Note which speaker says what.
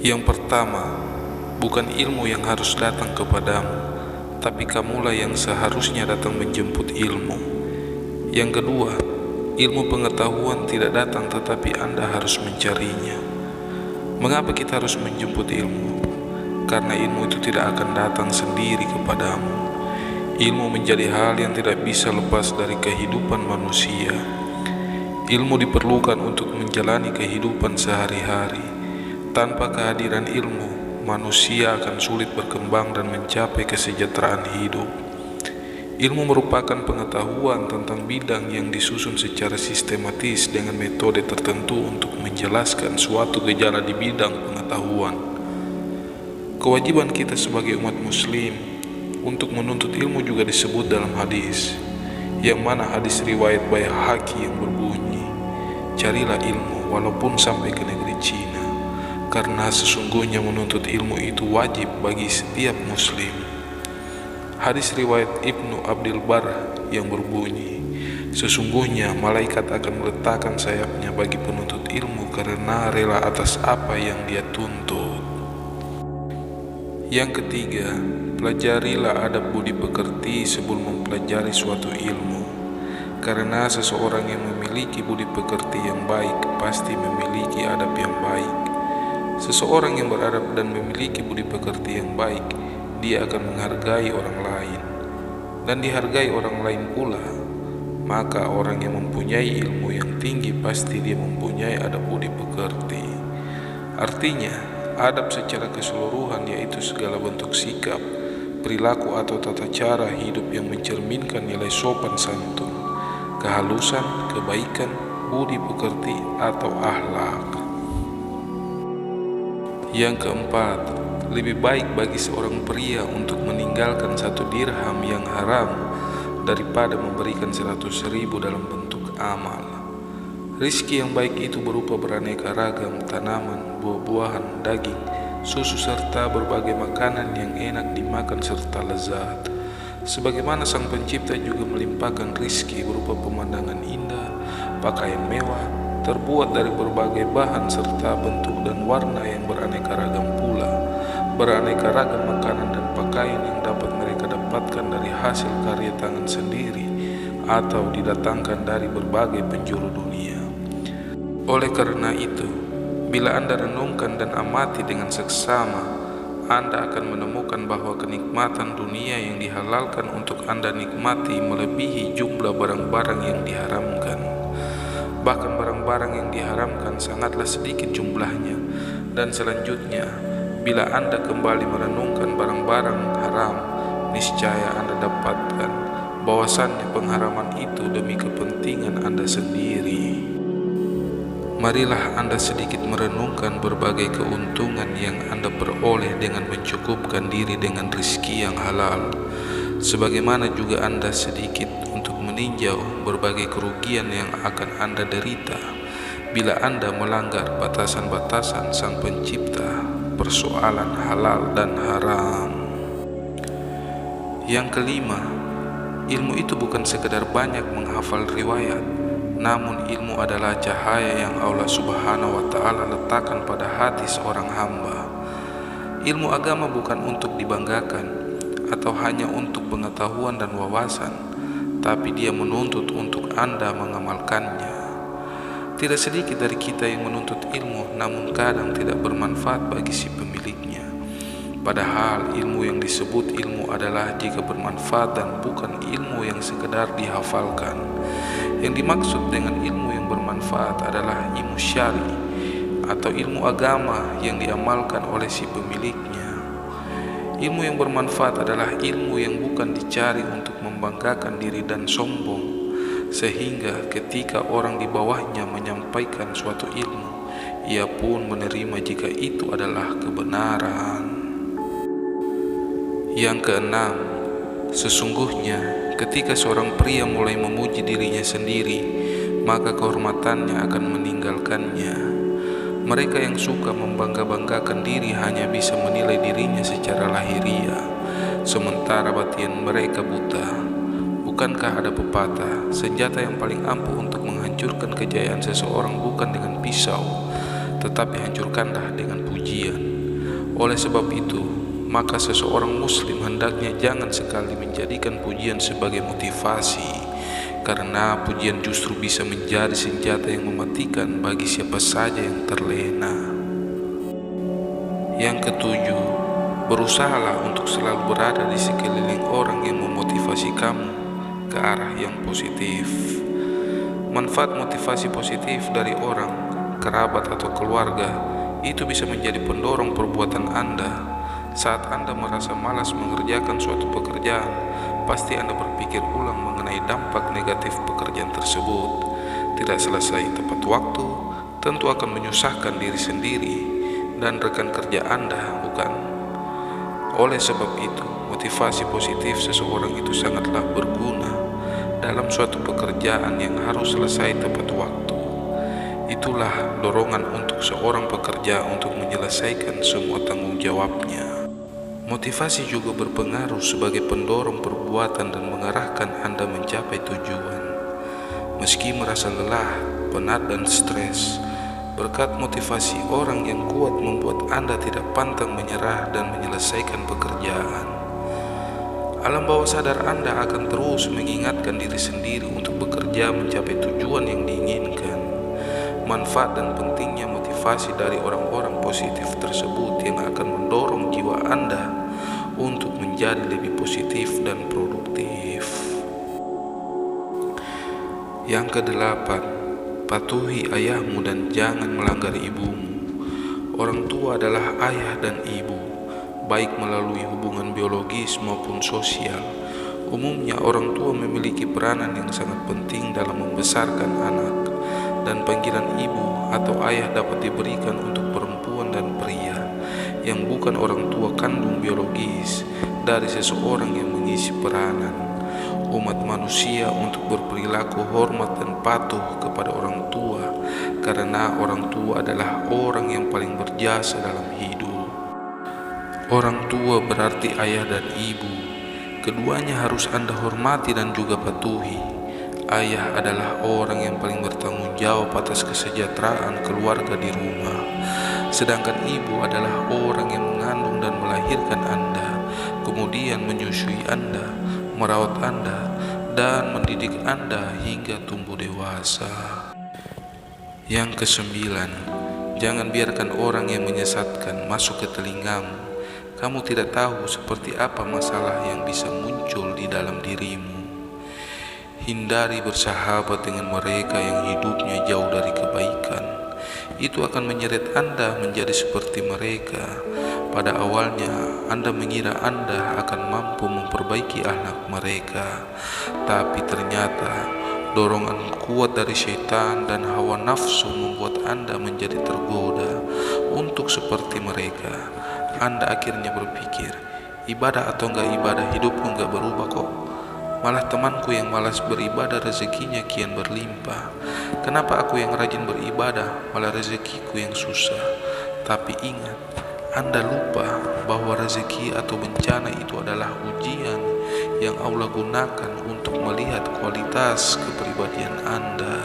Speaker 1: Yang pertama, bukan ilmu yang harus datang kepadamu, tapi kamulah yang seharusnya datang menjemput ilmu. Yang kedua, ilmu pengetahuan tidak datang tetapi Anda harus mencarinya. Mengapa kita harus menjemput ilmu? Karena ilmu itu tidak akan datang sendiri kepadamu. Ilmu menjadi hal yang tidak bisa lepas dari kehidupan manusia. Ilmu diperlukan untuk menjalani kehidupan sehari-hari. Tanpa kehadiran ilmu, manusia akan sulit berkembang dan mencapai kesejahteraan hidup. Ilmu merupakan pengetahuan tentang bidang yang disusun secara sistematis dengan metode tertentu untuk menjelaskan suatu gejala di bidang pengetahuan. Kewajiban kita sebagai umat muslim untuk menuntut ilmu juga disebut dalam hadis, yang mana hadis riwayat Baihaqi yang berbunyi, "Carilah ilmu walaupun sampai ke negeri Cina, karena sesungguhnya menuntut ilmu itu wajib bagi setiap muslim." Hadis riwayat Ibnu Abdul Bar yang berbunyi, "Sesungguhnya malaikat akan meletakkan sayapnya bagi penuntut ilmu karena rela atas apa yang dia tuntut." Yang ketiga, pelajarilah adab budi pekerti sebelum mempelajari suatu ilmu, karena seseorang yang memiliki budi pekerti yang baik pasti memiliki adab yang baik. Seseorang yang beradab dan memiliki budi pekerti yang baik, dia akan menghargai orang lain dan dihargai orang lain pula. Maka orang yang mempunyai ilmu yang tinggi pasti dia mempunyai adab budi pekerti. Artinya, adab secara keseluruhan yaitu segala bentuk sikap, perilaku atau tata cara hidup yang mencerminkan nilai sopan santun, kehalusan, kebaikan, budi pekerti atau akhlak. Yang keempat, lebih baik bagi seorang pria untuk meninggalkan 1 dirham yang haram daripada memberikan 100.000 dalam bentuk amal. Rizki yang baik itu berupa beraneka ragam tanaman, buah-buahan, daging, susu serta berbagai makanan yang enak dimakan serta lezat. Sebagaimana Sang Pencipta juga melimpahkan rizki berupa pemandangan indah, pakaian mewah, terbuat dari berbagai bahan serta bentuk dan warna yang beraneka ragam pula. Beraneka ragam makanan dan pakaian yang dapat mereka dapatkan dari hasil karya tangan sendiri atau didatangkan dari berbagai penjuru dunia. Oleh karena itu, bila Anda renungkan dan amati dengan seksama, Anda akan menemukan bahwa kenikmatan dunia yang dihalalkan untuk Anda nikmati melebihi jumlah barang-barang yang diharamkan. Bahkan barang-barang yang diharamkan sangatlah sedikit jumlahnya. Dan selanjutnya, bila Anda kembali merenungkan barang-barang haram, niscaya Anda dapatkan bahwasannya pengharaman itu demi kepentingan Anda sendiri. Marilah Anda sedikit merenungkan berbagai keuntungan yang Anda peroleh dengan mencukupkan diri dengan rezeki yang halal, sebagaimana juga Anda sedikit untuk meninjau berbagai kerugian yang akan Anda derita bila Anda melanggar batasan-batasan Sang Pencipta persoalan halal dan haram. Yang kelima, ilmu itu bukan sekedar banyak menghafal riwayat, namun ilmu adalah cahaya yang Allah Subhanahu wa Ta'ala letakkan pada hati seorang hamba. Ilmu agama bukan untuk dibanggakan atau hanya untuk pengetahuan dan wawasan, tapi dia menuntut untuk Anda mengamalkannya. Tidak sedikit dari kita yang menuntut ilmu, namun kadang tidak bermanfaat bagi si pemiliknya. Padahal ilmu yang disebut ilmu adalah jika bermanfaat dan bukan ilmu yang sekedar dihafalkan. Yang dimaksud dengan ilmu yang bermanfaat adalah ilmu syar'i atau ilmu agama yang diamalkan oleh si pemiliknya. Ilmu yang bermanfaat adalah ilmu yang bukan dicari untuk membanggakan diri dan sombong, sehingga ketika orang di bawahnya menyampaikan suatu ilmu, ia pun menerima jika itu adalah kebenaran. Yang keenam, sesungguhnya ketika seorang pria mulai memuji dirinya sendiri, maka kehormatannya akan meninggalkannya. Mereka yang suka membangga-banggakan diri hanya bisa menilai dirinya secara lahiriah, sementara batin mereka buta. Bukankah ada pepatah, senjata yang paling ampuh untuk menghancurkan kejayaan seseorang bukan dengan pisau, tetapi hancurkanlah dengan pujian. Oleh sebab itu, maka seseorang muslim hendaknya jangan sekali menjadikan pujian sebagai motivasi, karena pujian justru bisa menjadi senjata yang mematikan bagi siapa saja yang terlena. Yang ketujuh, berusahalah untuk selalu berada di sekeliling orang yang memotivasi kamu ke arah yang positif. Manfaat motivasi positif dari orang, kerabat atau keluarga itu bisa menjadi pendorong perbuatan Anda. Saat Anda merasa malas mengerjakan suatu pekerjaan, pasti Anda berpikir ulang mengenai dampak negatif pekerjaan tersebut. Tidak selesai tepat waktu, tentu akan menyusahkan diri sendiri dan rekan kerja Anda, bukan? Oleh sebab itu, motivasi positif seseorang itu sangatlah berguna dalam suatu pekerjaan yang harus selesai tepat waktu. Itulah dorongan untuk seorang pekerja untuk menyelesaikan semua tanggung jawabnya. Motivasi juga berpengaruh sebagai pendorong perbuatan dan mengarahkan Anda mencapai tujuan. Meski merasa lelah, penat dan stres, berkat motivasi orang yang kuat membuat Anda tidak pantang menyerah dan menyelesaikan pekerjaan. Alam bawah sadar Anda akan terus mengingatkan diri sendiri untuk bekerja mencapai tujuan yang diinginkan. Manfaat dan pentingnya motivasi dari orang-orang positif tersebut yang akan mendorong jiwa Anda untuk menjadi lebih positif dan produktif. Yang kedelapan, patuhi ayahmu dan jangan melanggar ibumu. Orang tua adalah ayah dan ibu, baik melalui hubungan biologis maupun sosial. Umumnya orang tua memiliki peranan yang sangat penting dalam membesarkan anak, dan panggilan ibu atau ayah dapat diberikan untuk perempuan dan pria yang bukan orang tua kandung biologis dari seseorang yang mengisi peranan umat manusia untuk berperilaku hormat dan patuh kepada orang tua, karena orang tua adalah orang yang paling berjasa dalam hidup. Orang tua berarti ayah dan ibu. Keduanya harus Anda hormati dan juga patuhi. Ayah adalah orang yang paling bertanggung jawab atas kesejahteraan keluarga di rumah, sedangkan ibu adalah orang yang mengandung dan melahirkan Anda, kemudian menyusui Anda, merawat Anda, dan mendidik Anda hingga tumbuh dewasa. Yang kesembilan, jangan biarkan orang yang menyesatkan masuk ke telingamu. Kamu tidak tahu seperti apa masalah yang bisa muncul di dalam dirimu. Hindari bersahabat dengan mereka yang hidupnya jauh dari kebaikan. Itu akan menyeret Anda menjadi seperti mereka. Pada awalnya Anda mengira Anda akan mampu memperbaiki akhlak mereka, tapi ternyata dorongan kuat dari syaitan dan hawa nafsu membuat Anda menjadi tergoda untuk seperti mereka. Anda akhirnya berpikir, ibadah atau enggak ibadah, hidupku enggak berubah kok. Malah temanku yang malas beribadah rezekinya kian berlimpah. Kenapa aku yang rajin beribadah malah rezekiku yang susah? Tapi ingat, Anda lupa bahwa rezeki atau bencana itu adalah ujian yang Allah gunakan untuk melihat kualitas kepribadian Anda.